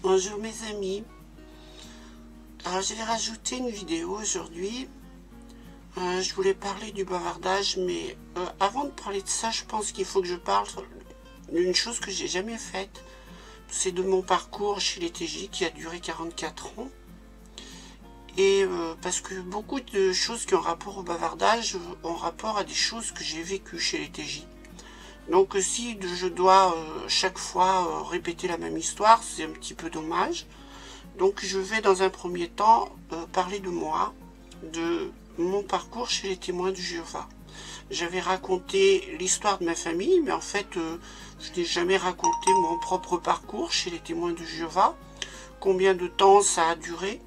Bonjour mes amis. Alors je vais rajouter une vidéo aujourd'hui. Je voulais parler du bavardage, mais avant de parler de ça, je pense qu'il faut que je parle d'une chose que j'ai jamais faite. C'est de mon parcours chez les TJ qui a duré 44 ans. Et parce que beaucoup de choses qui ont rapport au bavardage ont rapport à des choses que j'ai vécues chez les TJ. Donc si je dois chaque fois répéter la même histoire, c'est un petit peu dommage. Donc je vais dans un premier temps parler de moi, de mon parcours chez les témoins de Jéhovah. J'avais raconté l'histoire de ma famille, mais en fait je n'ai jamais raconté mon propre parcours chez les témoins de Jéhovah, combien de temps ça a duré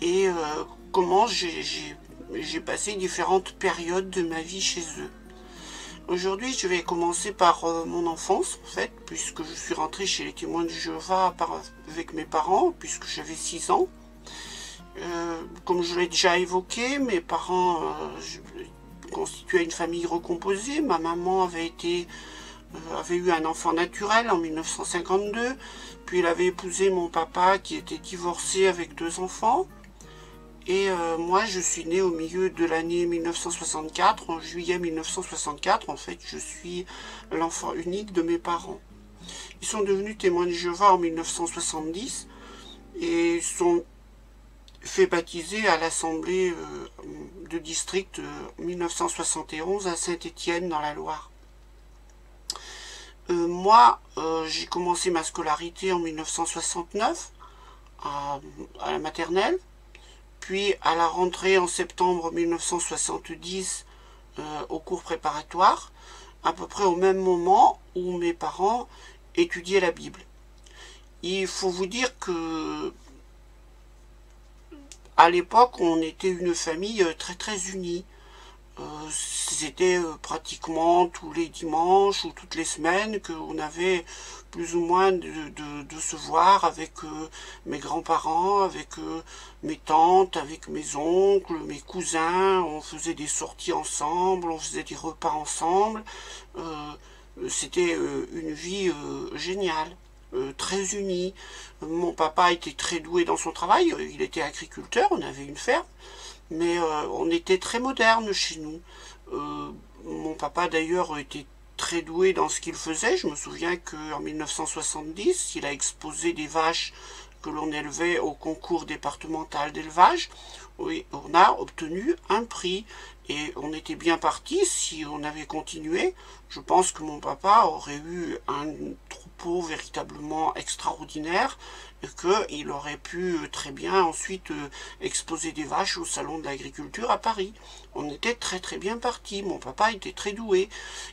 et comment j'ai passé différentes périodes de ma vie chez eux. Aujourd'hui, je vais commencer par mon enfance, en fait, puisque je suis rentrée chez les témoins de Jéhovah avec mes parents, puisque j'avais 6 ans. Comme je l'ai déjà évoqué, mes parents constituaient une famille recomposée. Ma maman avait eu un enfant naturel en 1952, puis elle avait épousé mon papa qui était divorcé avec 2 enfants. Et moi, je suis née au milieu de l'année 1964, en juillet 1964. En fait, je suis l'enfant unique de mes parents. Ils sont devenus témoins de Jéhovah en 1970 et sont fait baptiser à l'Assemblée de district 1971 à Saint-Étienne dans la Loire. Moi, j'ai commencé ma scolarité en 1969 à la maternelle. Puis à la rentrée en septembre 1970 au cours préparatoire, à peu près au même moment où mes parents étudiaient la Bible. Il faut vous dire que à l'époque, on était une famille très unie. C'était pratiquement tous les dimanches ou toutes les semaines qu'on avait plus ou moins de se voir avec mes grands-parents, avec mes tantes, avec mes oncles, mes cousins. On faisait des sorties ensemble, on faisait des repas ensemble. C'était une vie géniale, très unie. Mon papa était très doué dans son travail, il était agriculteur, on avait une ferme. Mais on était très moderne chez nous. Mon papa d'ailleurs était très doué dans ce qu'il faisait. Je me souviens qu'en 1970, il a exposé des vaches que l'on élevait au concours départemental d'élevage. Oui, on a obtenu un prix et on était bien parti si on avait continué. Je pense que mon papa aurait eu un troupeau véritablement extraordinaire et qu'il aurait pu très bien ensuite exposer des vaches au salon de l'agriculture à Paris. On était très bien parti. Mon papa était très doué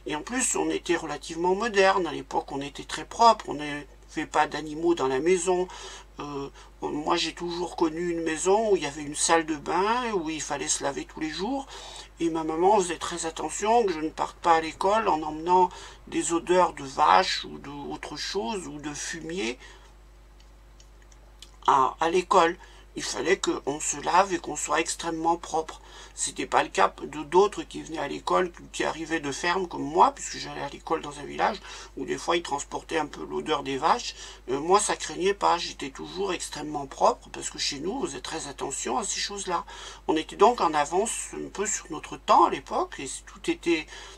et en plus on était relativement moderne. À l'époque on était très propre, on n'avait pas d'animaux dans la maison. Moi j'ai toujours connu une maison où il y avait une salle de bain, où il fallait se laver tous les jours. Et ma maman faisait très attention que je ne parte pas à l'école en emmenant des odeurs de vache ou d'autre chose, ou de fumier à l'école. Il fallait qu'on se lave et qu'on soit extrêmement propre. C'était pas le cas de d'autres qui venaient à l'école, qui arrivaient de ferme comme moi, puisque j'allais à l'école dans un village où des fois ils transportaient un peu l'odeur des vaches. Moi ça craignait pas, j'étais toujours extrêmement propre parce que chez nous on faisait très attention à ces choses-là. On était donc en avance un peu sur notre temps à l'époque et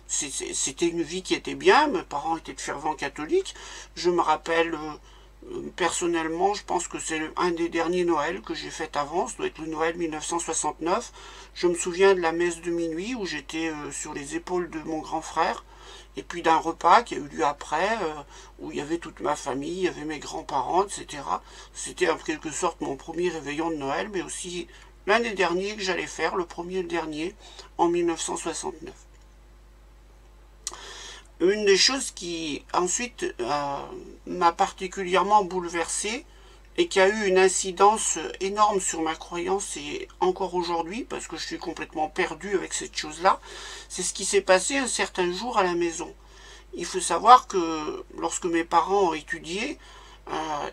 c'était une vie qui était bien. Mes parents étaient de fervents catholiques. Je me rappelle personnellement, je pense que c'est un des derniers Noëls que j'ai fait avant, ça doit être le Noël 1969. Je me souviens de la messe de minuit où j'étais sur les épaules de mon grand frère, et puis d'un repas qui a eu lieu après, où il y avait toute ma famille, il y avait mes grands-parents, etc. C'était en quelque sorte mon premier réveillon de Noël, mais aussi l'un des derniers que j'allais faire, le premier et le dernier, en 1969. Une des choses qui ensuite m'a particulièrement bouleversée et qui a eu une incidence énorme sur ma croyance et encore aujourd'hui, parce que je suis complètement perdu avec cette chose-là, c'est ce qui s'est passé un certain jour à la maison. Il faut savoir que lorsque mes parents ont étudié,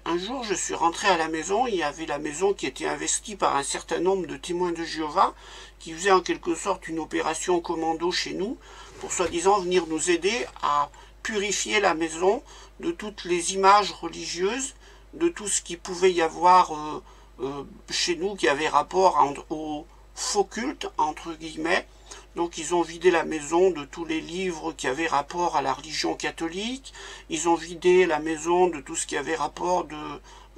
un jour je suis rentré à la maison, il y avait la maison qui était investie par un certain nombre de témoins de Jéhovah qui faisaient en quelque sorte une opération commando chez nous pour soi-disant venir nous aider à purifier la maison de toutes les images religieuses de tout ce qui pouvait y avoir chez nous qui avait rapport au faux culte, entre guillemets. Donc ils ont vidé la maison de tous les livres qui avaient rapport à la religion catholique. Ils ont vidé la maison de tout ce qui avait rapport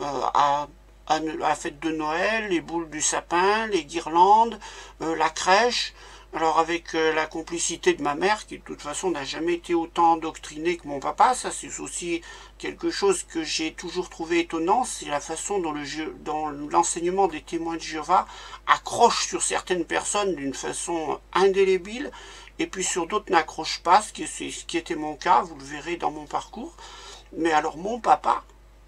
à la fête de Noël, les boules du sapin, les guirlandes, la crèche. Alors avec la complicité de ma mère, qui de toute façon n'a jamais été autant endoctrinée que mon papa, ça c'est aussi quelque chose que j'ai toujours trouvé étonnant, c'est la façon dont l'enseignement des témoins de Jéhovah accroche sur certaines personnes d'une façon indélébile, et puis sur d'autres n'accroche pas, ce qui était mon cas, vous le verrez dans mon parcours. Mais alors mon papa,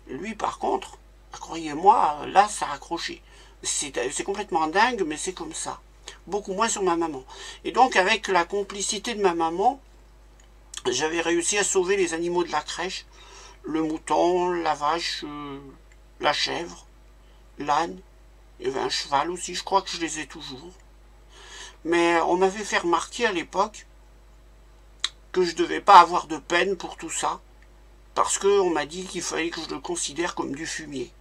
lui par contre, croyez-moi, là ça a accroché. C'est complètement dingue, mais c'est comme ça. Beaucoup moins sur ma maman. Et donc avec la complicité de ma maman, j'avais réussi à sauver les animaux de la crèche, le mouton, la vache, la chèvre, l'âne, il y avait un cheval aussi, je crois que je les ai toujours. Mais on m'avait fait remarquer à l'époque que je ne devais pas avoir de peine pour tout ça, parce qu'on m'a dit qu'il fallait que je le considère comme du fumier.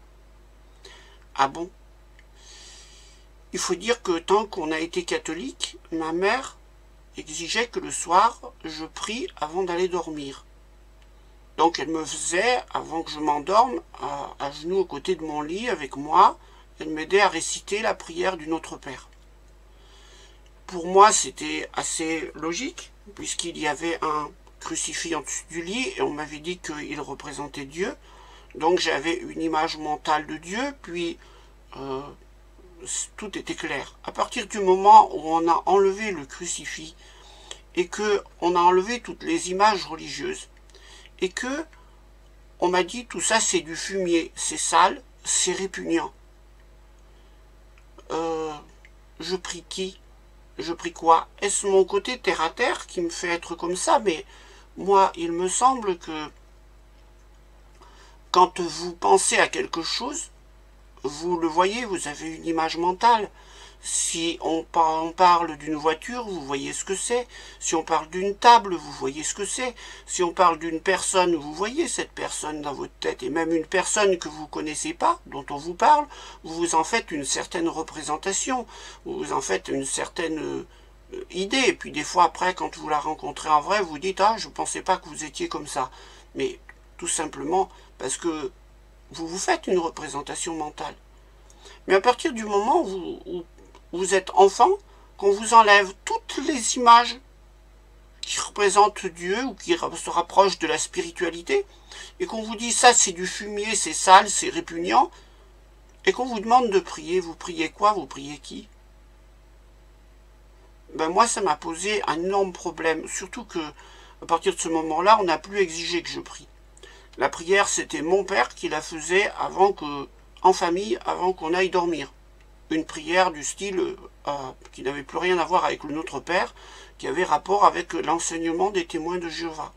Ah bon? Il faut dire que tant qu'on a été catholique, ma mère exigeait que le soir, je prie avant d'aller dormir. Donc elle me faisait, avant que je m'endorme, à genoux aux côtés de mon lit avec moi, elle m'aidait à réciter la prière du Notre Père. Pour moi, c'était assez logique, puisqu'il y avait un crucifix en dessus du lit, et on m'avait dit qu'il représentait Dieu. Donc j'avais une image mentale de Dieu, puis tout était clair. À partir du moment où on a enlevé le crucifix et que on a enlevé toutes les images religieuses et que on m'a dit tout ça c'est du fumier, c'est sale, c'est répugnant. Je prie qui? Je prie quoi? Est-ce mon côté terre à terre qui me fait être comme ça? Mais moi, il me semble que quand vous pensez à quelque chose, vous le voyez, vous avez une image mentale. Si on parle d'une voiture, vous voyez ce que c'est. Si on parle d'une table, vous voyez ce que c'est. Si on parle d'une personne, vous voyez cette personne dans votre tête. Et même une personne que vous ne connaissez pas, dont on vous parle, vous en faites une certaine représentation. Vous en faites une certaine idée. Et puis des fois après, quand vous la rencontrez en vrai, vous dites « Ah, je ne pensais pas que vous étiez comme ça. » Mais tout simplement parce que vous vous faites une représentation mentale. Mais à partir du moment où vous êtes enfant, qu'on vous enlève toutes les images qui représentent Dieu ou qui se rapprochent de la spiritualité, et qu'on vous dit ça c'est du fumier, c'est sale, c'est répugnant, et qu'on vous demande de prier, vous priez quoi? Vous priez qui? Ben moi ça m'a posé un énorme problème, surtout que à partir de ce moment-là, on n'a plus exigé que je prie. La prière, c'était mon père qui la faisait en famille, avant qu'on aille dormir. Une prière du style qui n'avait plus rien à voir avec le Notre Père, qui avait rapport avec l'enseignement des témoins de Jéhovah.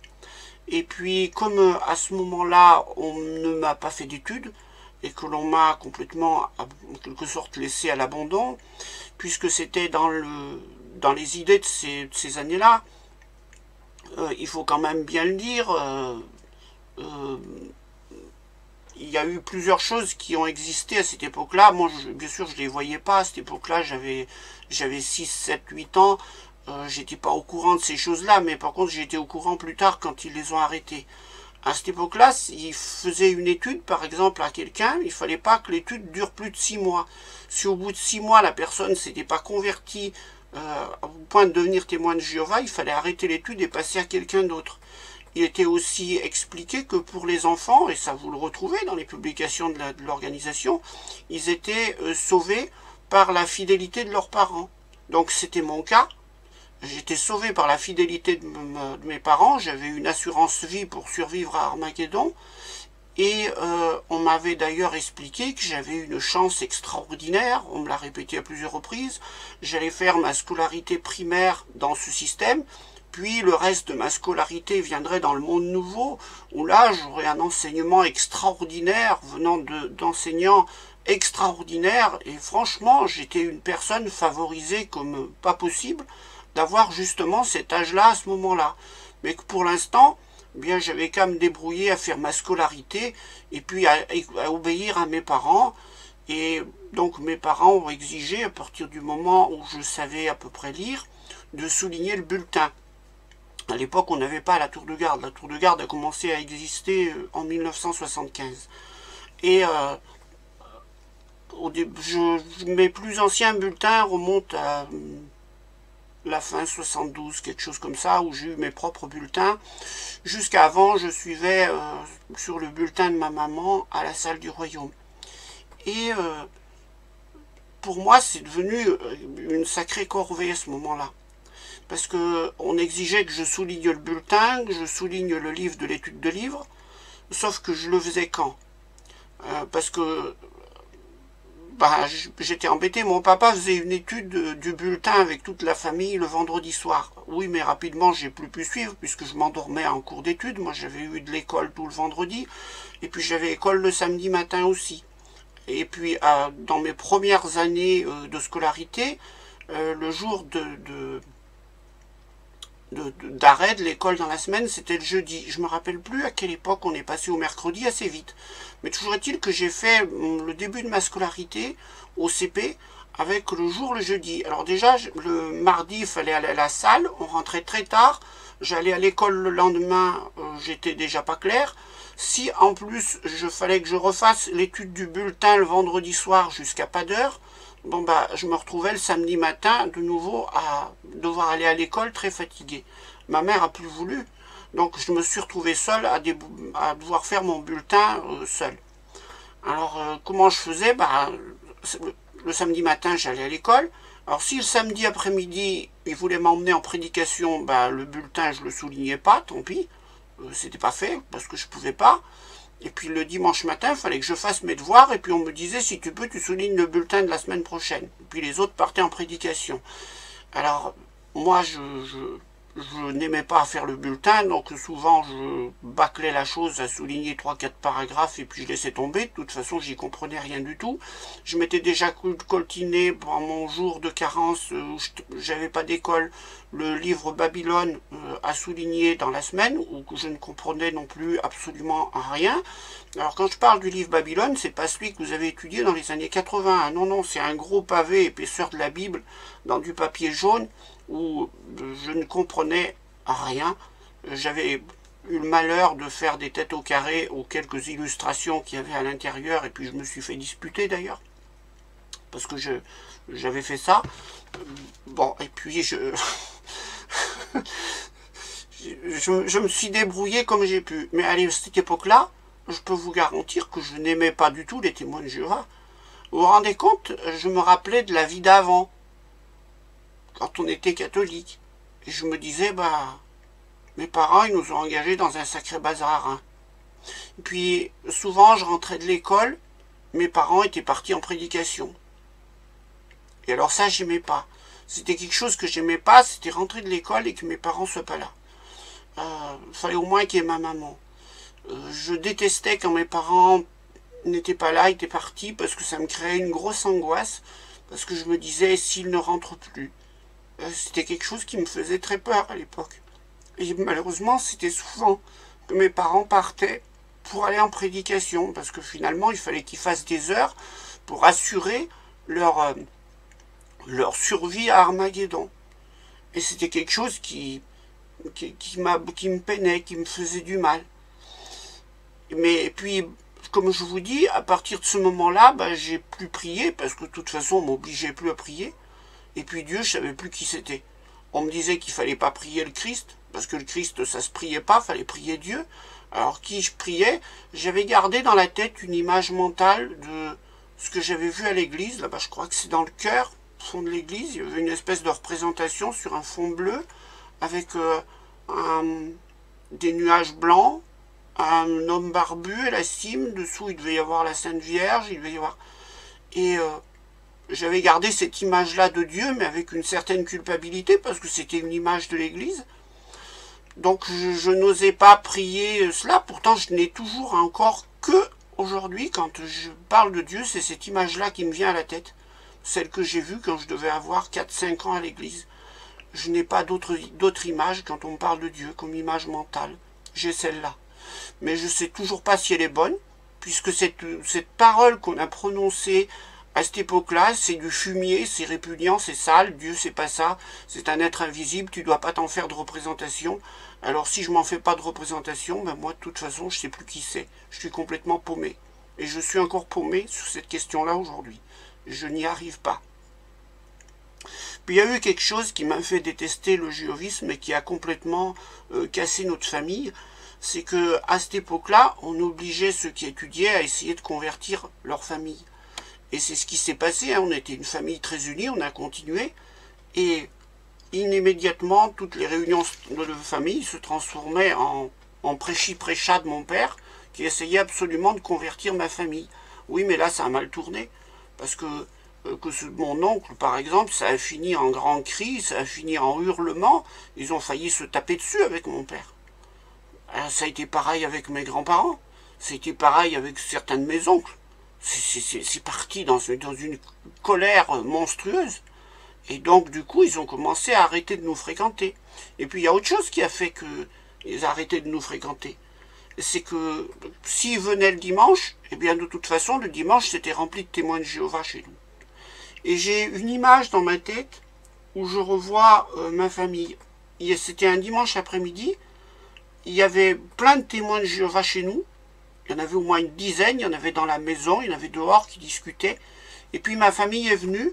Et puis, comme à ce moment-là, on ne m'a pas fait d'études, et que l'on m'a complètement, en quelque sorte, laissé à l'abandon, puisque c'était dans les idées de ces années-là, il faut quand même bien le dire, il y a eu plusieurs choses qui ont existé à cette époque-là. Moi, bien sûr, je ne les voyais pas. À cette époque-là, j'avais 6, 7, 8 ans. J'étais pas au courant de ces choses-là, mais par contre, j'ai été au courant plus tard quand ils les ont arrêtés. À cette époque-là, s'ils faisaient une étude, par exemple, à quelqu'un, il fallait pas que l'étude dure plus de 6 mois. Si au bout de 6 mois, la personne ne s'était pas convertie au point de devenir témoin de Jéhovah, il fallait arrêter l'étude et passer à quelqu'un d'autre. Il était aussi expliqué que pour les enfants, et ça vous le retrouvez dans les publications de l'organisation, ils étaient sauvés par la fidélité de leurs parents. Donc c'était mon cas. J'étais sauvé par la fidélité de mes parents. J'avais une assurance vie pour survivre à Armageddon. Et on m'avait d'ailleurs expliqué que j'avais une chance extraordinaire. On me l'a répété à plusieurs reprises. J'allais faire ma scolarité primaire dans ce système. Puis le reste de ma scolarité viendrait dans le monde nouveau, où là j'aurais un enseignement extraordinaire venant d'enseignants extraordinaires. Et franchement, j'étais une personne favorisée comme pas possible d'avoir justement cet âge-là à ce moment-là. Mais que pour l'instant, eh bien j'avais qu'à me débrouiller à faire ma scolarité et puis à obéir à mes parents. Et donc mes parents ont exigé, à partir du moment où je savais à peu près lire, de souligner le bulletin. À l'époque, on n'avait pas la tour de garde. La tour de garde a commencé à exister en 1975. Et mes plus anciens bulletins remontent à la fin 72, quelque chose comme ça, où j'ai eu mes propres bulletins. Jusqu'à avant, je suivais sur le bulletin de ma maman à la salle du royaume. Et pour moi, c'est devenu une sacrée corvée à ce moment-là. Parce qu'on exigeait que je souligne le bulletin, que je souligne le livre de l'étude de livres, sauf que je le faisais quand parce que j'étais embêté. Mon papa faisait une étude du bulletin avec toute la famille le vendredi soir. Oui, mais rapidement, j'ai plus pu suivre puisque je m'endormais en cours d'études. Moi, j'avais eu de l'école tout le vendredi et puis j'avais école le samedi matin aussi. Et puis, dans mes premières années de scolarité, le jour d'arrêt de l'école dans la semaine, c'était le jeudi. Je me rappelle plus à quelle époque on est passé au mercredi assez vite. Mais toujours est-il que j'ai fait le début de ma scolarité au CP avec le jour le jeudi. Alors déjà, le mardi, il fallait aller à la salle, on rentrait très tard, j'allais à l'école le lendemain, j'étais déjà pas clair. Si en plus, je fallait que je refasse l'étude du bulletin le vendredi soir jusqu'à pas d'heure, bon je me retrouvais le samedi matin de nouveau à devoir aller à l'école très fatigué. Ma mère a plus voulu, donc je me suis retrouvé seul à devoir faire mon bulletin seul. Alors comment je faisais? Le samedi matin j'allais à l'école. Alors si le samedi après-midi il voulait m'emmener en prédication, le bulletin je le soulignais pas, tant pis, c'était pas fait parce que je pouvais pas. Et puis le dimanche matin, il fallait que je fasse mes devoirs, et puis on me disait, si tu peux, tu soulignes le bulletin de la semaine prochaine. Et puis les autres partaient en prédication. Alors, moi, je n'aimais pas faire le bulletin, donc souvent je bâclais la chose à souligner 3-4 paragraphes, et puis je laissais tomber. De toute façon, j'y comprenais rien du tout. Je m'étais déjà coltiné pour mon jour de carence, où j'avais pas d'école, le livre Babylone à souligner dans la semaine, où je ne comprenais non plus absolument rien. Alors quand je parle du livre Babylone, c'est pas celui que vous avez étudié dans les années 80. Non, non, c'est un gros pavé épaisseur de la Bible, dans du papier jaune, où je ne comprenais rien. J'avais eu le malheur de faire des têtes au carré aux quelques illustrations qu'il y avait à l'intérieur, et puis je me suis fait disputer d'ailleurs, parce que j'avais fait ça. Bon, et puis je me suis débrouillé comme j'ai pu. Mais à cette époque-là, je peux vous garantir que je n'aimais pas du tout les témoins de Jéhovah. Vous vous rendez compte? Je me rappelais de la vie d'avant, quand on était catholique. Et je me disais, mes parents, ils nous ont engagés dans un sacré bazar. Hein. Et puis, souvent, je rentrais de l'école, mes parents étaient partis en prédication. Et alors ça, j'aimais pas. C'était quelque chose que j'aimais pas, c'était rentrer de l'école et que mes parents soient pas là. Il fallait au moins qu'il y ait ma maman. Je détestais quand mes parents n'étaient pas là, étaient partis, parce que ça me créait une grosse angoisse, parce que je me disais, s'ils ne rentrent plus. C'était quelque chose qui me faisait très peur à l'époque. Et malheureusement, c'était souvent que mes parents partaient pour aller en prédication, parce que finalement, il fallait qu'ils fassent des heures pour assurer leur survie à Armageddon. Et c'était quelque chose qui me peinait, qui me faisait du mal. Mais puis, comme je vous dis, à partir de ce moment-là, j'ai plus prié, parce que de toute façon, on m'obligeait plus à prier. Et puis Dieu, je savais plus qui c'était. On me disait qu'il fallait pas prier le Christ, parce que le Christ, ça se priait pas, fallait prier Dieu. Alors qui je priais? J'avais gardé dans la tête une image mentale de ce que j'avais vu à l'église. Là-bas, je crois que c'est dans le chœur, au fond de l'église. Il y avait une espèce de représentation sur un fond bleu, avec des nuages blancs, un homme barbu à la cime. Dessous, il devait y avoir la Sainte Vierge, il devait y avoir... Et j'avais gardé cette image-là de Dieu, mais avec une certaine culpabilité, parce que c'était une image de l'église. Donc je n'osais pas prier cela, pourtant je n'ai toujours encore que aujourd'hui, quand je parle de Dieu, c'est cette image-là qui me vient à la tête. Celle que j'ai vue quand je devais avoir 4-5 ans à l'église. Je n'ai pas d'autre image quand on me parle de Dieu comme image mentale. j'ai celle-là. Mais je ne sais toujours pas si elle est bonne, puisque cette parole qu'on a prononcée à cette époque-là, c'est du fumier, c'est répugnant, c'est sale, Dieu c'est pas ça, c'est un être invisible, tu dois pas t'en faire de représentation. Alors si je m'en fais pas de représentation, ben moi de toute façon je sais plus qui c'est, je suis complètement paumé. Et je suis encore paumé sur cette question-là aujourd'hui. Je n'y arrive pas. Puis il y a eu quelque chose qui m'a fait détester le jéhovisme et qui a complètement cassé notre famille. C'est que à cette époque-là, on obligeait ceux qui étudiaient à essayer de convertir leur famille. Et c'est ce qui s'est passé, hein. On était une famille très unie, on a continué. Et immédiatement, toutes les réunions de famille se transformaient en prêchi-prêcha de mon père, qui essayait absolument de convertir ma famille. Oui, mais là, ça a mal tourné. Parce que mon oncle, par exemple, ça a fini en grands cris, ça a fini en hurlements. Ils ont failli se taper dessus avec mon père. Alors, ça a été pareil avec mes grands-parents. C'était pareil avec certains de mes oncles. C'est parti dans une colère monstrueuse. Et donc, du coup, ils ont commencé à arrêter de nous fréquenter. Et puis, il y a autre chose qui a fait qu'ils arrêtaient de nous fréquenter. C'est que s'ils venaient le dimanche, eh bien, de toute façon, le dimanche, c'était rempli de témoins de Jéhovah chez nous. Et j'ai une image dans ma tête où je revois ma famille. C'était un dimanche après-midi. Il y avait plein de témoins de Jéhovah chez nous. Il y en avait au moins une dizaine. Il y en avait dans la maison, il y en avait dehors qui discutaient. Et puis ma famille est venue.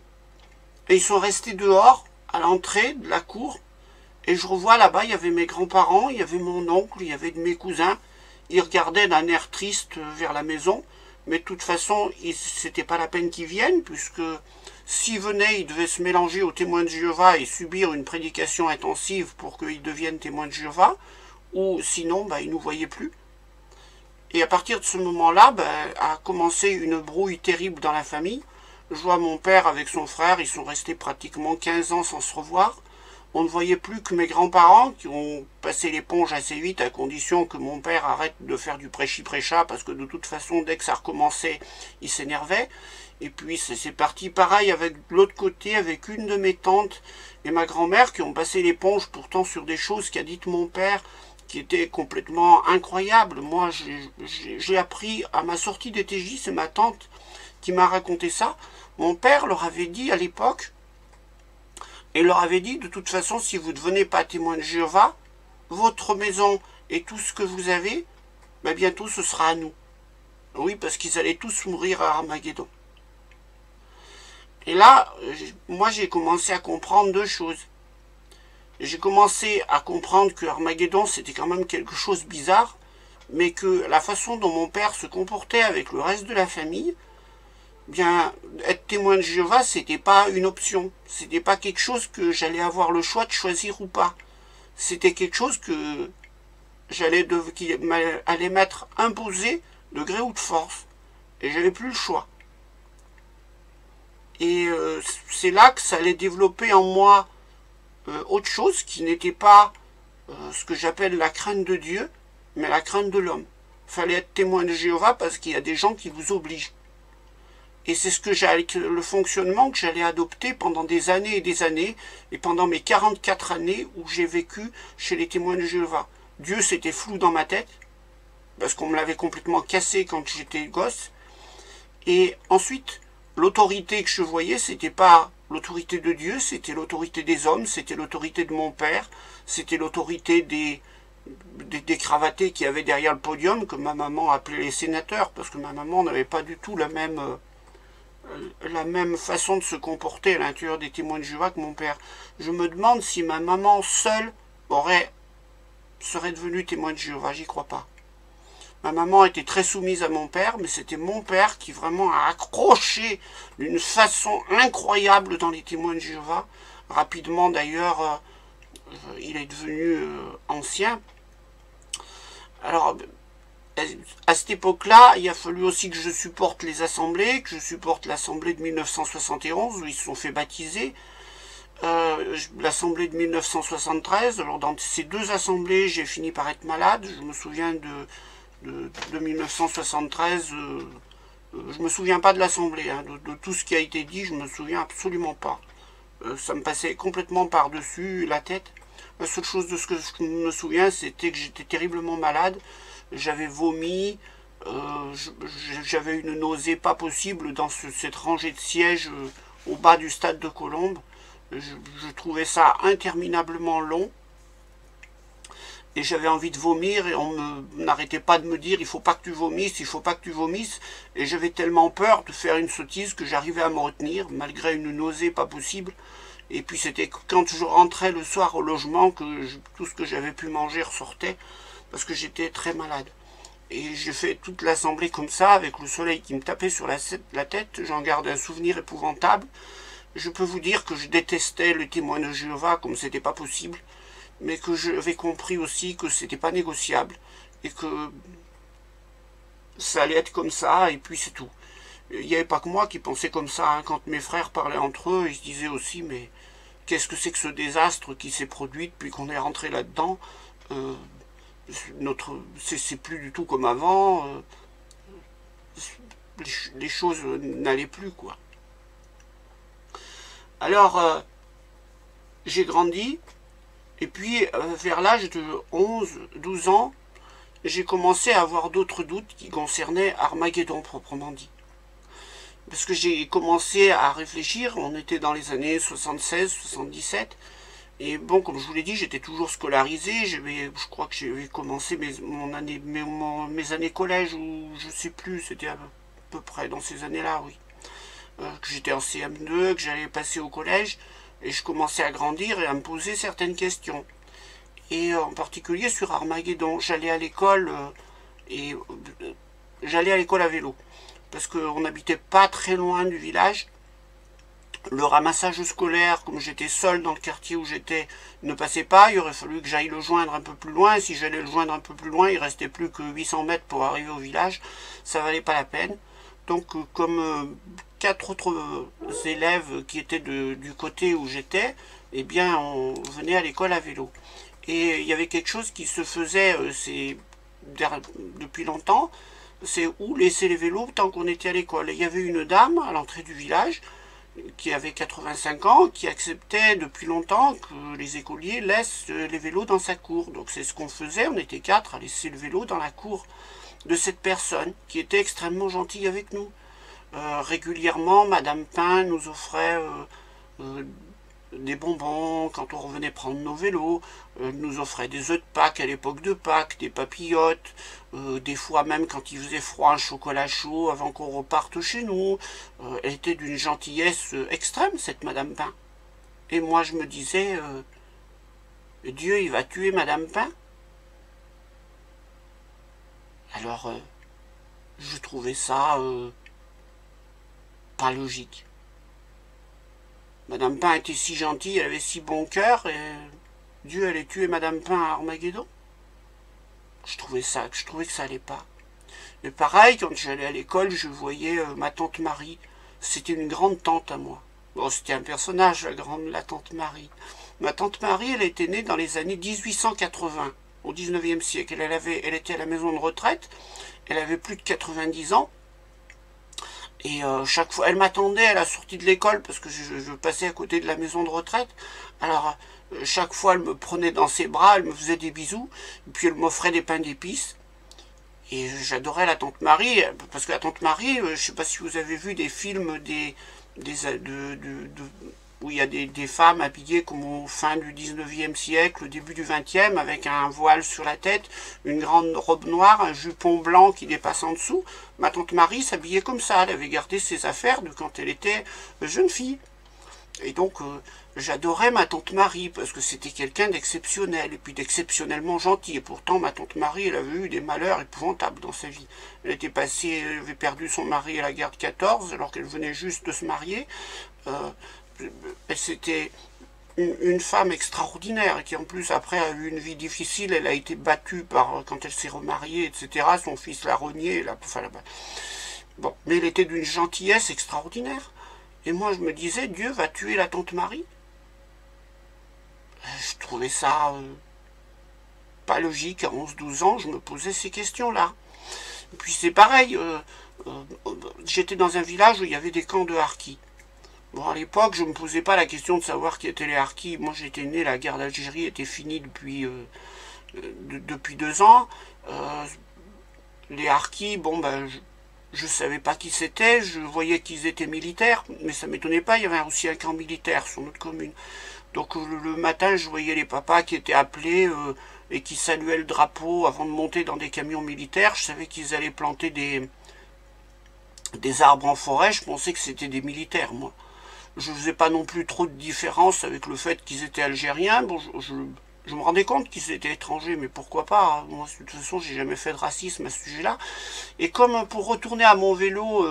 Et ils sont restés dehors, à l'entrée de la cour. Et je revois là-bas, il y avait mes grands-parents, il y avait mon oncle, il y avait de mes cousins. Ils regardaient d'un air triste vers la maison. Mais de toute façon, c'était pas la peine qu'ils viennent, puisque s'ils venaient, ils devaient se mélanger aux témoins de Jéhovah et subir une prédication intensive pour qu'ils deviennent témoins de Jéhovah. Ou sinon, ils ne nous voyaient plus. Et à partir de ce moment-là, a commencé une brouille terrible dans la famille. Je vois mon père avec son frère, ils sont restés pratiquement 15 ans sans se revoir. On ne voyait plus que mes grands-parents qui ont passé l'éponge assez vite à condition que mon père arrête de faire du prêchi-prêcha parce que de toute façon, dès que ça recommençait, il s'énervait. Et puis c'est parti pareil avec l'autre côté, avec une de mes tantes et ma grand-mère qui ont passé l'éponge pourtant sur des choses qu'a dites mon père qui étaient complètement incroyables. Moi, j'ai appris à ma sortie des TJ, c'est ma tante qui m'a raconté ça. Mon père leur avait dit à l'époque, et leur avait dit, de toute façon, si vous ne devenez pas témoin de Jéhovah, votre maison et tout ce que vous avez, bientôt ce sera à nous. Oui, parce qu'ils allaient tous mourir à Armageddon. Et là, moi j'ai commencé à comprendre deux choses. J'ai commencé à comprendre que Armageddon c'était quand même quelque chose de bizarre, mais que la façon dont mon père se comportait avec le reste de la famille, bien, être témoin de Jéhovah, c'était pas une option. C'était pas quelque chose que j'allais avoir le choix de choisir ou pas. C'était quelque chose que qui allait m'être imposé de gré ou de force. Et j'avais plus le choix. Et c'est là que ça allait développer en moi autre chose qui n'était pas ce que j'appelle la crainte de Dieu, mais la crainte de l'homme. Il fallait être témoin de Jéhovah parce qu'il y a des gens qui vous obligent. Et c'est le fonctionnement que j'allais adopter pendant des années et des années, et pendant mes 44 années où j'ai vécu chez les témoins de Jéhovah. Dieu, c'était flou dans ma tête, parce qu'on me l'avait complètement cassé quand j'étais gosse. Et ensuite, l'autorité que je voyais, c'était pas l'autorité de Dieu, c'était l'autorité des hommes, c'était l'autorité de mon père, c'était l'autorité des cravatés qu'il y avait derrière le podium, que ma maman appelait les sénateurs, parce que ma maman n'avait pas du tout la même façon de se comporter à l'intérieur des témoins de Jéhovah que mon père. Je me demande si ma maman seule serait devenue témoin de Jéhovah, j'y crois pas. Ma maman était très soumise à mon père, mais c'était mon père qui vraiment a accroché d'une façon incroyable dans les témoins de Jéhovah. Rapidement d'ailleurs, il est devenu ancien. Alors, à cette époque-là, il a fallu aussi que je supporte les assemblées, que je supporte l'assemblée de 1971, où ils se sont fait baptiser. L'assemblée de 1973, alors dans ces deux assemblées, j'ai fini par être malade. Je me souviens de 1973, je me souviens pas de l'assemblée, hein, de tout ce qui a été dit, je me souviens absolument pas. Ça me passait complètement par-dessus la tête. La seule chose de ce que je me souviens, c'était que j'étais terriblement malade. J'avais vomi, j'avais une nausée pas possible dans cette rangée de sièges au bas du stade de Colombes. Je trouvais ça interminablement long. Et j'avais envie de vomir et on n'arrêtait pas de me dire il faut pas que tu vomisses, il faut pas que tu vomisses. Et j'avais tellement peur de faire une sottise que j'arrivais à me retenir malgré une nausée pas possible. Et puis c'était quand je rentrais le soir au logement que tout ce que j'avais pu manger ressortait parce que j'étais très malade. Et j'ai fait toute l'assemblée comme ça avec le soleil qui me tapait sur la tête. J'en garde un souvenir épouvantable. Je peux vous dire que je détestais le témoin de Jéhovah comme c'était pas possible, mais que j'avais compris aussi que c'était pas négociable et que ça allait être comme ça et puis c'est tout. Il n'y avait pas que moi qui pensais comme ça, hein. Quand mes frères parlaient entre eux, ils se disaient aussi mais qu'est-ce que c'est que ce désastre qui s'est produit depuis qu'on est rentré là-dedans, c'est plus du tout comme avant, les choses n'allaient plus quoi. Alors j'ai grandi. Et puis, vers l'âge de 11-12 ans, j'ai commencé à avoir d'autres doutes qui concernaient Armageddon proprement dit. Parce que j'ai commencé à réfléchir, on était dans les années 76-77, et bon, comme je vous l'ai dit, j'étais toujours scolarisé, je crois que j'avais commencé mes années collège, ou je sais plus, c'était à peu près dans ces années-là, oui. Que j'étais en CM2, que j'allais passer au collège, et je commençais à grandir et à me poser certaines questions. Et en particulier sur Armageddon, j'allais à l'école à vélo. Parce qu'on n'habitait pas très loin du village. Le ramassage scolaire, comme j'étais seul dans le quartier où j'étais, ne passait pas. Il aurait fallu que j'aille le joindre un peu plus loin. Et si j'allais le joindre un peu plus loin, il restait plus que 800 mètres pour arriver au village. Ça valait pas la peine. Donc comme 4 autres élèves qui étaient du côté où j'étais, eh bien on venait à l'école à vélo. Et il y avait quelque chose qui se faisait depuis longtemps, c'est où laisser les vélos tant qu'on était à l'école. Il y avait une dame à l'entrée du village qui avait 85 ans, qui acceptait depuis longtemps que les écoliers laissent les vélos dans sa cour. Donc c'est ce qu'on faisait, on était 4 à laisser le vélo dans la cour de cette personne qui était extrêmement gentille avec nous. Régulièrement, Madame Pain nous offrait des bonbons quand on revenait prendre nos vélos, nous offrait des œufs de Pâques à l'époque de Pâques, des papillotes, des fois même quand il faisait froid, un chocolat chaud avant qu'on reparte chez nous. Elle était d'une gentillesse extrême, cette Madame Pain. Et moi je me disais, Dieu il va tuer Madame Pain? Alors, je trouvais ça pas logique. Madame Pain était si gentille, elle avait si bon cœur, et Dieu allait tuer Madame Pain à Armageddon. Je trouvais que ça allait pas. Et pareil, quand j'allais à l'école, je voyais ma tante Marie. C'était une grande tante à moi. Bon, c'était un personnage, la tante Marie. Ma tante Marie, elle était née dans les années 1880. Au 19e siècle. Elle était à la maison de retraite, elle avait plus de 90 ans, et chaque fois, elle m'attendait à la sortie de l'école, parce que je passais à côté de la maison de retraite, alors chaque fois elle me prenait dans ses bras, elle me faisait des bisous, et puis elle m'offrait des pains d'épices, et j'adorais la tante Marie, parce que la tante Marie, je ne sais pas si vous avez vu des films où il y a des femmes habillées comme au fin du 19e siècle, au début du 20e, avec un voile sur la tête, une grande robe noire, un jupon blanc qui dépasse en dessous. Ma tante Marie s'habillait comme ça, elle avait gardé ses affaires de quand elle était jeune fille. Et donc, j'adorais ma tante Marie, parce que c'était quelqu'un d'exceptionnel, et puis d'exceptionnellement gentil. Et pourtant, ma tante Marie, elle avait eu des malheurs épouvantables dans sa vie. Elle avait perdu son mari à la guerre de 14, alors qu'elle venait juste de se marier. C'était une femme extraordinaire, qui en plus après a eu une vie difficile, elle a été battue quand elle s'est remariée, etc. Son fils l'a reniée, bon, mais elle était d'une gentillesse extraordinaire. Et moi je me disais, Dieu va tuer la tante Marie? Je trouvais ça pas logique, à 11-12 ans, je me posais ces questions-là. Et puis c'est pareil, j'étais dans un village où il y avait des camps de harkis. Bon, à l'époque, je ne me posais pas la question de savoir qui étaient les harkis. Moi, j'étais né, la guerre d'Algérie était finie depuis 2 ans. Euh, les harkis, bon, ben, je savais pas qui c'était, je voyais qu'ils étaient militaires, mais ça m'étonnait pas, il y avait aussi un camp militaire sur notre commune. Donc le matin, je voyais les papas qui étaient appelés et qui saluaient le drapeau avant de monter dans des camions militaires. Je savais qu'ils allaient planter des arbres en forêt, je pensais que c'était des militaires, moi. Je faisais pas non plus trop de différence avec le fait qu'ils étaient algériens. Bon, je me rendais compte qu'ils étaient étrangers, mais pourquoi pas, hein. Moi, de toute façon, j'ai jamais fait de racisme à ce sujet-là. Et comme pour retourner à mon vélo,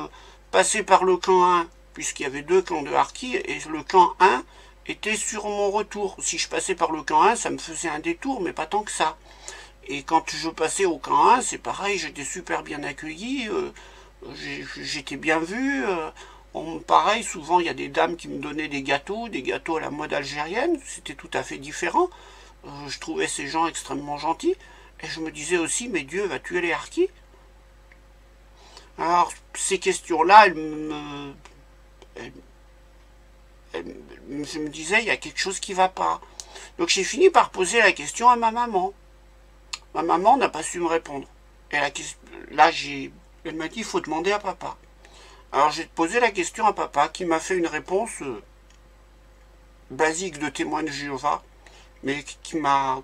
passer par le camp 1, puisqu'il y avait 2 camps de harkis, et le camp 1 était sur mon retour. Si je passais par le camp 1, ça me faisait un détour, mais pas tant que ça. Et quand je passais au camp 1, c'est pareil, j'étais super bien accueilli, j'étais bien vu. Pareil, souvent il y a des dames qui me donnaient des gâteaux à la mode algérienne, c'était tout à fait différent. Je trouvais ces gens extrêmement gentils. Et je me disais aussi, mais Dieu va tuer les harkis. Alors, ces questions-là, je me disais, il y a quelque chose qui ne va pas. Donc j'ai fini par poser la question à ma maman. Ma maman n'a pas su me répondre. Et là, elle m'a dit, il faut demander à papa. Alors j'ai posé la question à papa, qui m'a fait une réponse basique de témoin de Jéhovah, mais qui m'a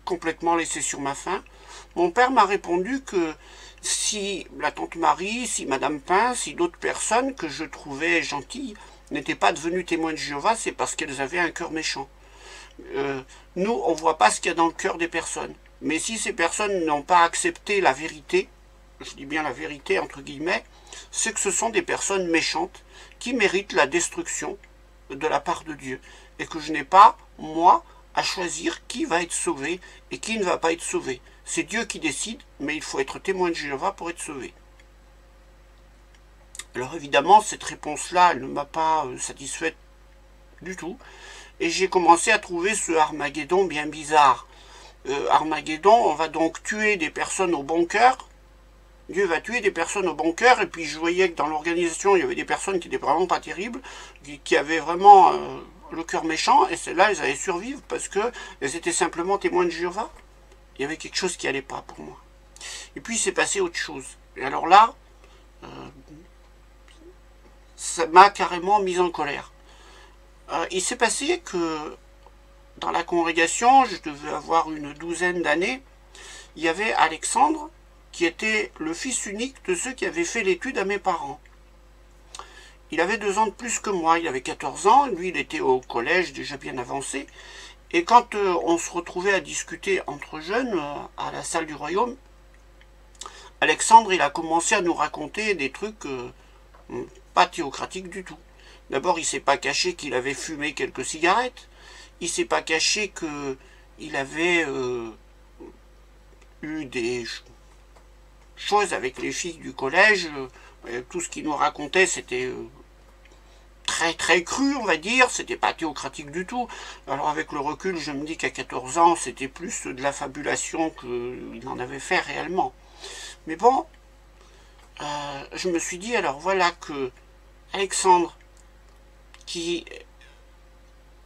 complètement laissé sur ma faim. Mon père m'a répondu que si la tante Marie, si Madame Pin, si d'autres personnes que je trouvais gentilles n'étaient pas devenues témoins de Jéhovah, c'est parce qu'elles avaient un cœur méchant. Nous, on ne voit pas ce qu'il y a dans le cœur des personnes. Mais si ces personnes n'ont pas accepté la vérité, je dis bien la vérité entre guillemets, c'est que ce sont des personnes méchantes qui méritent la destruction de la part de Dieu. Et que je n'ai pas, moi, à choisir qui va être sauvé et qui ne va pas être sauvé. C'est Dieu qui décide, mais il faut être témoin de Jéhovah pour être sauvé. Alors évidemment, cette réponse-là, elle ne m'a pas satisfaite du tout. Et j'ai commencé à trouver ce Armageddon bien bizarre. Armageddon, on va donc tuer des personnes au bon cœur. Dieu va tuer des personnes au bon cœur. Et puis je voyais que dans l'organisation, il y avait des personnes qui n'étaient vraiment pas terribles, qui avaient vraiment le cœur méchant. Et celles-là, elles allaient survivre parce qu'elles étaient simplement témoins de Jéhovah. Il y avait quelque chose qui n'allait pas pour moi. Et puis il s'est passé autre chose. Et alors là, ça m'a carrément mis en colère. Il s'est passé que dans la congrégation, je devais avoir une douzaine d'années, il y avait Alexandre, qui était le fils unique de ceux qui avaient fait l'étude à mes parents. Il avait 2 ans de plus que moi, il avait 14 ans, lui il était au collège déjà bien avancé, et quand on se retrouvait à discuter entre jeunes à la salle du royaume, Alexandre il a commencé à nous raconter des trucs pas théocratiques du tout. D'abord il ne s'est pas caché qu'il avait fumé quelques cigarettes, il ne s'est pas caché qu'il avait eu des choses avec les filles du collège. Tout ce qu'il nous racontait, c'était très très cru, on va dire. C'était pas théocratique du tout. Alors avec le recul, je me dis qu'à 14 ans, c'était plus de la fabulation qu'il en avait fait réellement. Mais bon, je me suis dit, alors voilà que Alexandre, qui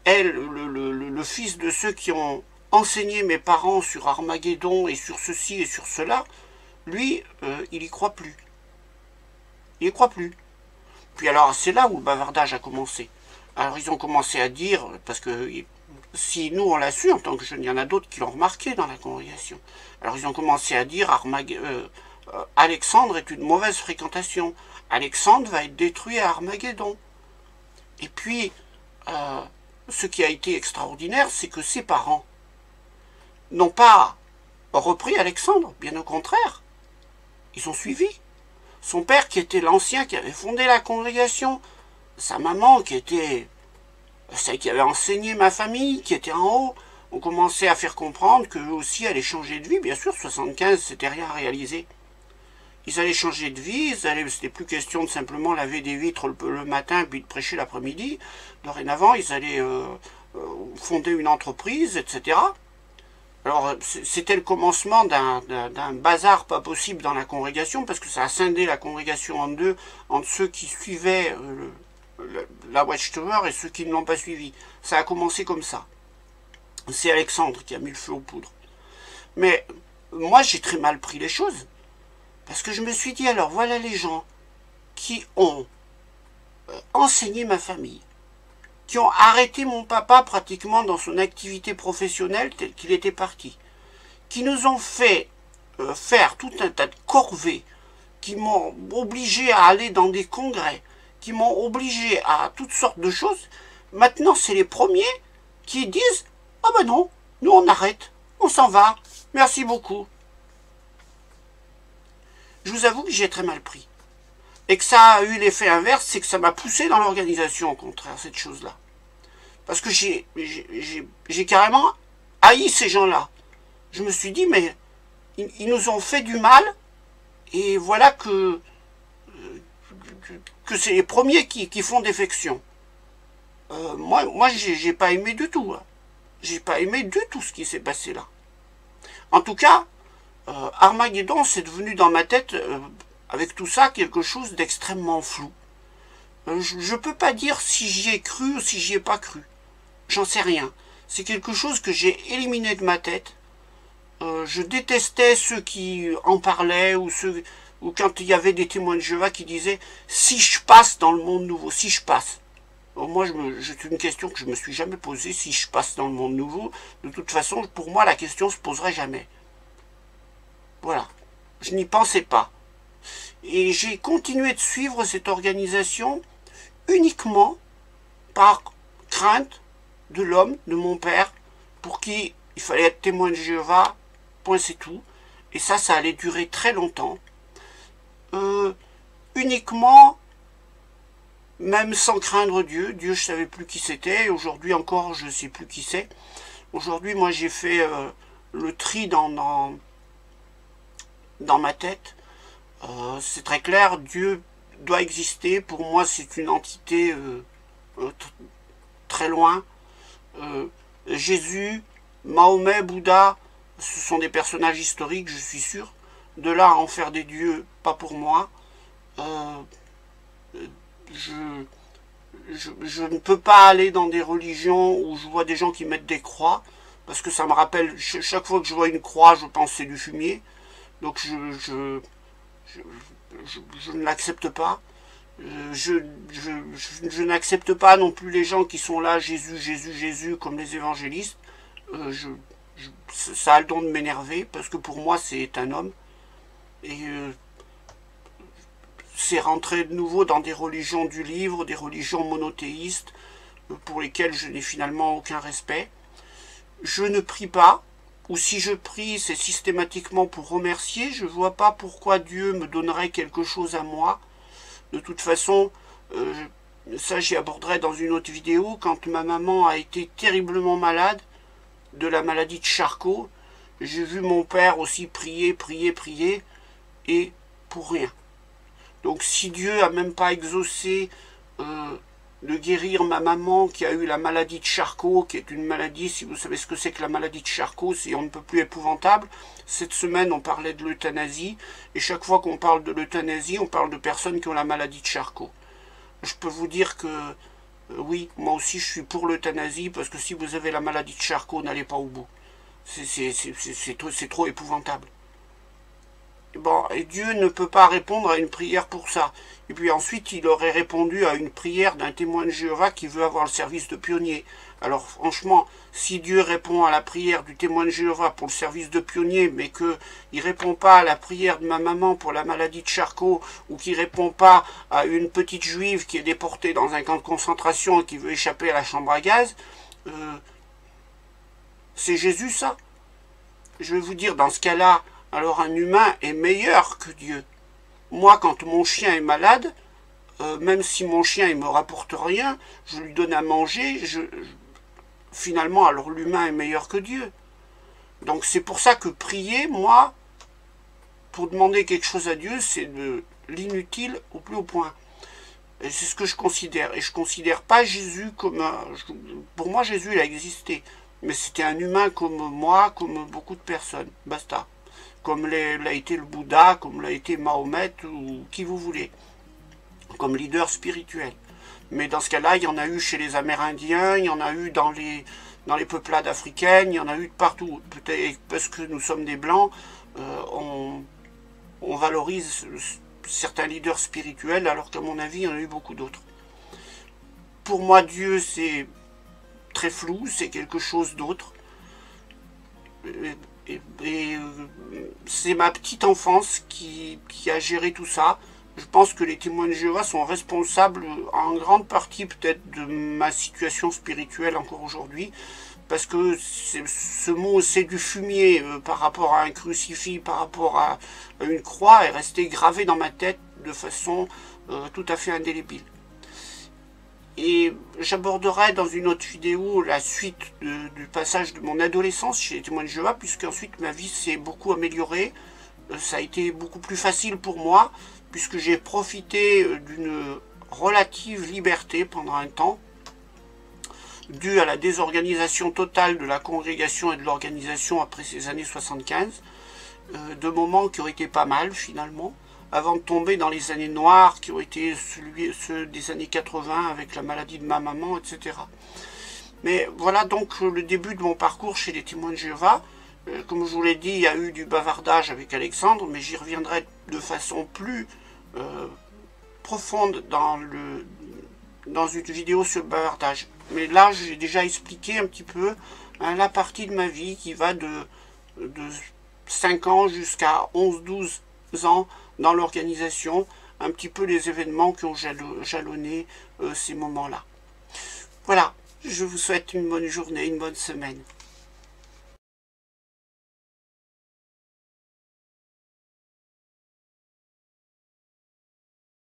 est le fils de ceux qui ont enseigné mes parents sur Armageddon et sur ceci et sur cela, lui, il y croit plus. Il y croit plus. Puis alors, c'est là où le bavardage a commencé. Alors, ils ont commencé à dire, parce que si nous, on l'a su en tant que jeunes, il y en a d'autres qui l'ont remarqué dans la congrégation. Alors, ils ont commencé à dire, Alexandre est une mauvaise fréquentation. Alexandre va être détruit à Armageddon. Et puis, ce qui a été extraordinaire, c'est que ses parents n'ont pas repris Alexandre, bien au contraire. Ils ont suivi. Son père, qui était l'ancien, qui avait fondé la congrégation, sa maman, qui était celle qui avait enseigné ma famille, qui était en haut, ont commencé à faire comprendre qu'eux aussi allaient changer de vie. Bien sûr, 75, c'était rien réalisé. Ils allaient changer de vie, c'était plus question de simplement laver des vitres le matin puis de prêcher l'après-midi. Dorénavant, ils allaient fonder une entreprise, etc. Alors, c'était le commencement d'un bazar pas possible dans la congrégation, parce que ça a scindé la congrégation en deux, entre ceux qui suivaient la Watchtower et ceux qui ne l'ont pas suivi. Ça a commencé comme ça. C'est Alexandre qui a mis le feu aux poudres. Mais moi, j'ai très mal pris les choses. Parce que je me suis dit, alors voilà les gens qui ont enseigné ma famille, qui ont arrêté mon papa pratiquement dans son activité professionnelle tel qu'il était parti, qui nous ont fait faire tout un tas de corvées, qui m'ont obligé à aller dans des congrès, qui m'ont obligé à toutes sortes de choses. Maintenant, c'est les premiers qui disent « Ah ben non, nous on arrête, on s'en va, merci beaucoup ». Je vous avoue que j'ai très mal pris. Et que ça a eu l'effet inverse, c'est que ça m'a poussé dans l'organisation, au contraire, cette chose-là. Parce que j'ai carrément haï ces gens-là. Je me suis dit, mais ils nous ont fait du mal, et voilà que c'est les premiers qui font défection. Moi j'ai pas aimé du tout. Hein. J'ai pas aimé du tout ce qui s'est passé là. En tout cas, Armageddon, c'est devenu dans ma tête, avec tout ça, quelque chose d'extrêmement flou. Je ne peux pas dire si j'y ai cru ou si j'y ai pas cru. J'en sais rien. C'est quelque chose que j'ai éliminé de ma tête. Je détestais ceux qui en parlaient ou quand il y avait des témoins de Jéhovah qui disaient « si je passe dans le monde nouveau, si je passe ». Moi, c'est une question que je me suis jamais posée, si je passe dans le monde nouveau. De toute façon, pour moi, la question se poserait jamais. Voilà. Je n'y pensais pas. Et j'ai continué de suivre cette organisation uniquement par crainte de l'homme, de mon père, pour qui il fallait être témoin de Jéhovah, point c'est tout. Et ça allait durer très longtemps. Uniquement, même sans craindre Dieu. Dieu, je ne savais plus qui c'était. Aujourd'hui encore, je ne sais plus qui c'est. Aujourd'hui, moi, j'ai fait le tri dans ma tête. C'est très clair, Dieu doit exister. Pour moi, c'est une entité très loin. Jésus, Mahomet, Bouddha, ce sont des personnages historiques, je suis sûr. De là à en faire des dieux, pas pour moi. Je ne peux pas aller dans des religions où je vois des gens qui mettent des croix, parce que ça me rappelle, chaque fois que je vois une croix, je pense que c'est du fumier. Donc je ne l'accepte pas. Je n'accepte pas non plus les gens qui sont là, Jésus, Jésus, Jésus, comme les évangélistes. Ça a le don de m'énerver, parce que pour moi, c'est un homme. Et c'est rentrer de nouveau dans des religions du livre, des religions monothéistes, pour lesquelles je n'ai finalement aucun respect. Je ne prie pas, ou si je prie, c'est systématiquement pour remercier. Je ne vois pas pourquoi Dieu me donnerait quelque chose à moi. De toute façon, ça j'y aborderai dans une autre vidéo, quand ma maman a été terriblement malade, de la maladie de Charcot, j'ai vu mon père aussi prier, prier, prier, et pour rien. Donc si Dieu a même pas exaucé de guérir ma maman qui a eu la maladie de Charcot, qui est une maladie, si vous savez ce que c'est que la maladie de Charcot, c'est on ne peut plus épouvantable. Cette semaine, on parlait de l'euthanasie, et chaque fois qu'on parle de l'euthanasie, on parle de personnes qui ont la maladie de Charcot. Je peux vous dire que, oui, moi aussi je suis pour l'euthanasie, parce que si vous avez la maladie de Charcot, n'allez pas au bout. C'est trop épouvantable. Bon, et Dieu ne peut pas répondre à une prière pour ça. Et puis ensuite, il aurait répondu à une prière d'un témoin de Jéhovah qui veut avoir le service de pionnier. Alors franchement, si Dieu répond à la prière du témoin de Jéhovah pour le service de pionnier, mais qu'il ne répond pas à la prière de ma maman pour la maladie de Charcot, ou qu'il ne répond pas à une petite juive qui est déportée dans un camp de concentration et qui veut échapper à la chambre à gaz, c'est Jésus ça? Je vais vous dire, dans ce cas-là, alors un humain est meilleur que Dieu. Moi, quand mon chien est malade, même si mon chien ne me rapporte rien, je lui donne à manger, finalement, alors l'humain est meilleur que Dieu. Donc c'est pour ça que prier, moi, pour demander quelque chose à Dieu, c'est de l'inutile au plus haut point. Et c'est ce que je considère. Et je ne considère pas Jésus comme pour moi, Jésus, il a existé. Mais c'était un humain comme moi, comme beaucoup de personnes. Basta. Comme l'a été le Bouddha, comme l'a été Mahomet, ou qui vous voulez, comme leader spirituel. Mais dans ce cas-là, il y en a eu chez les Amérindiens, il y en a eu dans les peuplades africaines, il y en a eu de partout. Peut-être parce que nous sommes des Blancs, on valorise certains leaders spirituels, alors qu'à mon avis, il y en a eu beaucoup d'autres. Pour moi, Dieu, c'est très flou, c'est quelque chose d'autre. Et c'est ma petite enfance qui a géré tout ça. Je pense que les témoins de Jéhovah sont responsables en grande partie peut-être de ma situation spirituelle encore aujourd'hui, parce que ce mot c'est du fumier par rapport à un crucifix, par rapport à une croix, est resté gravé dans ma tête de façon tout à fait indélébile. Et j'aborderai dans une autre vidéo la suite du passage de mon adolescence chez les témoins de Jéhovah, puisqu'ensuite ma vie s'est beaucoup améliorée. Ça a été beaucoup plus facile pour moi, puisque j'ai profité d'une relative liberté pendant un temps, due à la désorganisation totale de la congrégation et de l'organisation après ces années 75, de moments qui ont été pas mal finalement, avant de tomber dans les années noires qui ont été ceux des années 80 avec la maladie de ma maman, etc. Mais voilà donc le début de mon parcours chez les témoins de Jéhovah. Comme je vous l'ai dit, il y a eu du bavardage avec Alexandre, mais j'y reviendrai de façon plus profonde dans une vidéo sur le bavardage. Mais là, j'ai déjà expliqué un petit peu la partie de ma vie qui va de 5 ans jusqu'à 11-12 ans dans l'organisation, un petit peu les événements qui ont jalonné ces moments-là. Voilà, je vous souhaite une bonne journée, une bonne semaine.